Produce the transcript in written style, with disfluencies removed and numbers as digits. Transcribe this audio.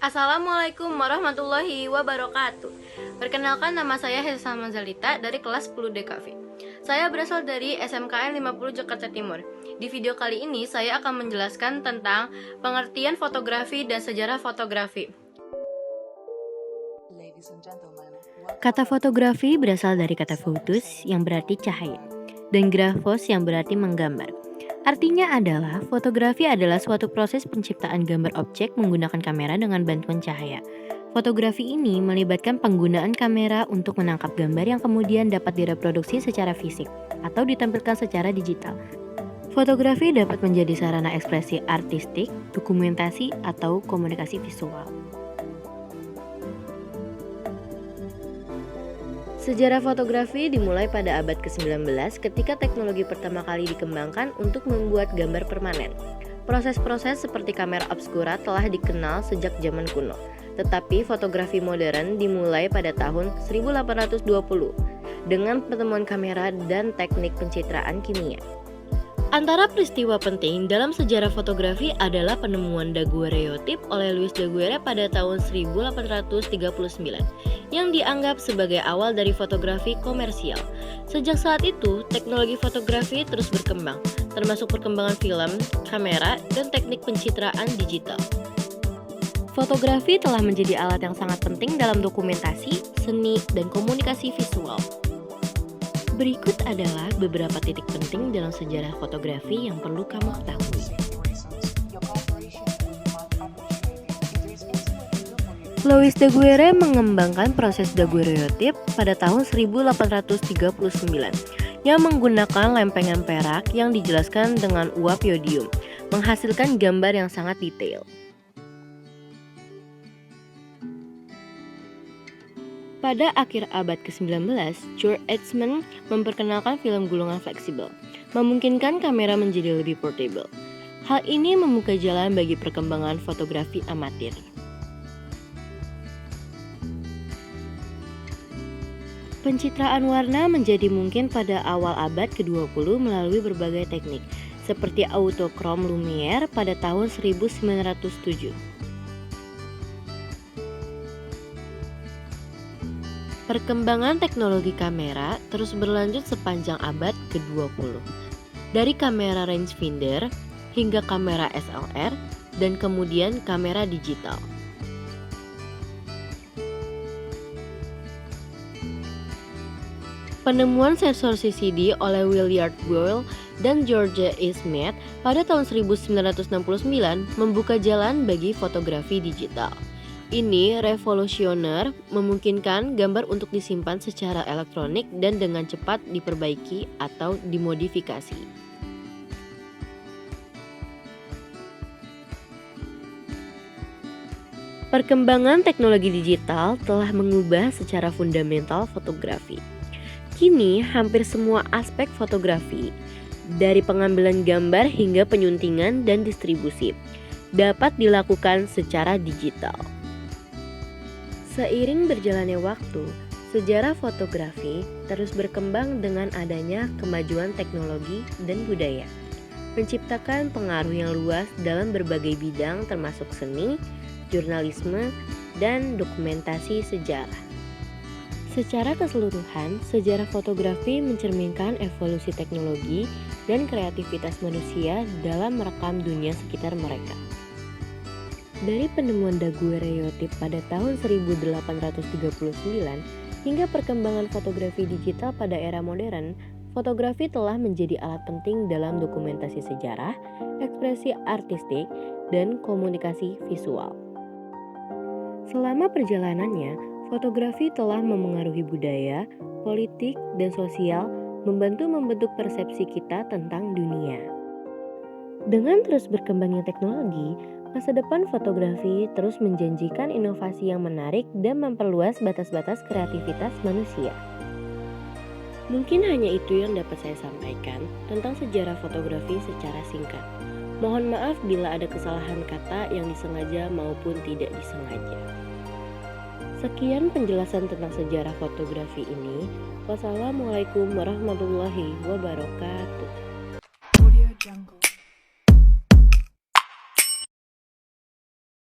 Assalamualaikum warahmatullahi wabarakatuh. Perkenalkan, nama saya Hesa Manzalita dari kelas 10 DKV. Saya berasal dari SMKN 50 Jakarta Timur. Di video kali ini saya akan menjelaskan tentang pengertian fotografi dan sejarah fotografi. Kata fotografi berasal dari kata photos yang berarti cahaya dan grafos yang berarti menggambar. Artinya adalah fotografi adalah suatu proses penciptaan gambar objek menggunakan kamera dengan bantuan cahaya. Fotografi ini melibatkan penggunaan kamera untuk menangkap gambar yang kemudian dapat direproduksi secara fisik atau ditampilkan secara digital. Fotografi dapat menjadi sarana ekspresi artistik, dokumentasi, atau komunikasi visual. Sejarah fotografi dimulai pada abad ke-19 ketika teknologi pertama kali dikembangkan untuk membuat gambar permanen. Proses-proses seperti kamera obscura telah dikenal sejak zaman kuno, tetapi fotografi modern dimulai pada tahun 1820 dengan penemuan kamera dan teknik pencitraan kimia. Antara peristiwa penting dalam sejarah fotografi adalah penemuan daguerreotip oleh Louis Daguerre pada tahun 1839 yang dianggap sebagai awal dari fotografi komersial. Sejak saat itu, teknologi fotografi terus berkembang, termasuk perkembangan film, kamera, dan teknik pencitraan digital. Fotografi telah menjadi alat yang sangat penting dalam dokumentasi, seni, dan komunikasi visual. Berikut adalah beberapa titik penting dalam sejarah fotografi yang perlu kamu ketahui. Louis Daguerre mengembangkan proses daguerreotip pada tahun 1839 yang menggunakan lempengan perak yang dijelaskan dengan uap yodium, menghasilkan gambar yang sangat detail. Pada akhir abad ke-19, George Eastman memperkenalkan film gulungan fleksibel, memungkinkan kamera menjadi lebih portable. Hal ini membuka jalan bagi perkembangan fotografi amatir. Pencitraan warna menjadi mungkin pada awal abad ke-20 melalui berbagai teknik, seperti autochrome Lumière pada tahun 1907. Perkembangan teknologi kamera terus berlanjut sepanjang abad ke-20. Dari kamera rangefinder hingga kamera SLR dan kemudian kamera digital. Penemuan sensor CCD oleh Willard Boyle dan George Smith pada tahun 1969 membuka jalan bagi fotografi digital. Ini revolusioner, memungkinkan gambar untuk disimpan secara elektronik dan dengan cepat diperbaiki atau dimodifikasi. Perkembangan teknologi digital telah mengubah secara fundamental fotografi. Kini hampir semua aspek fotografi, dari pengambilan gambar hingga penyuntingan dan distribusi, dapat dilakukan secara digital. Seiring berjalannya waktu, sejarah fotografi terus berkembang dengan adanya kemajuan teknologi dan budaya, menciptakan pengaruh yang luas dalam berbagai bidang termasuk seni, jurnalisme, dan dokumentasi sejarah. Secara keseluruhan, sejarah fotografi mencerminkan evolusi teknologi dan kreativitas manusia dalam merekam dunia sekitar mereka. Dari penemuan daguerreotip pada tahun 1839 hingga perkembangan fotografi digital pada era modern, fotografi telah menjadi alat penting dalam dokumentasi sejarah, ekspresi artistik, dan komunikasi visual. Selama perjalanannya, fotografi telah memengaruhi budaya, politik, dan sosial, membantu membentuk persepsi kita tentang dunia. Dengan terus berkembangnya teknologi, masa depan fotografi terus menjanjikan inovasi yang menarik dan memperluas batas-batas kreativitas manusia. Mungkin hanya itu yang dapat saya sampaikan tentang sejarah fotografi secara singkat. Mohon maaf bila ada kesalahan kata yang disengaja maupun tidak disengaja. Sekian penjelasan tentang sejarah fotografi ini. Wassalamualaikum warahmatullahi wabarakatuh.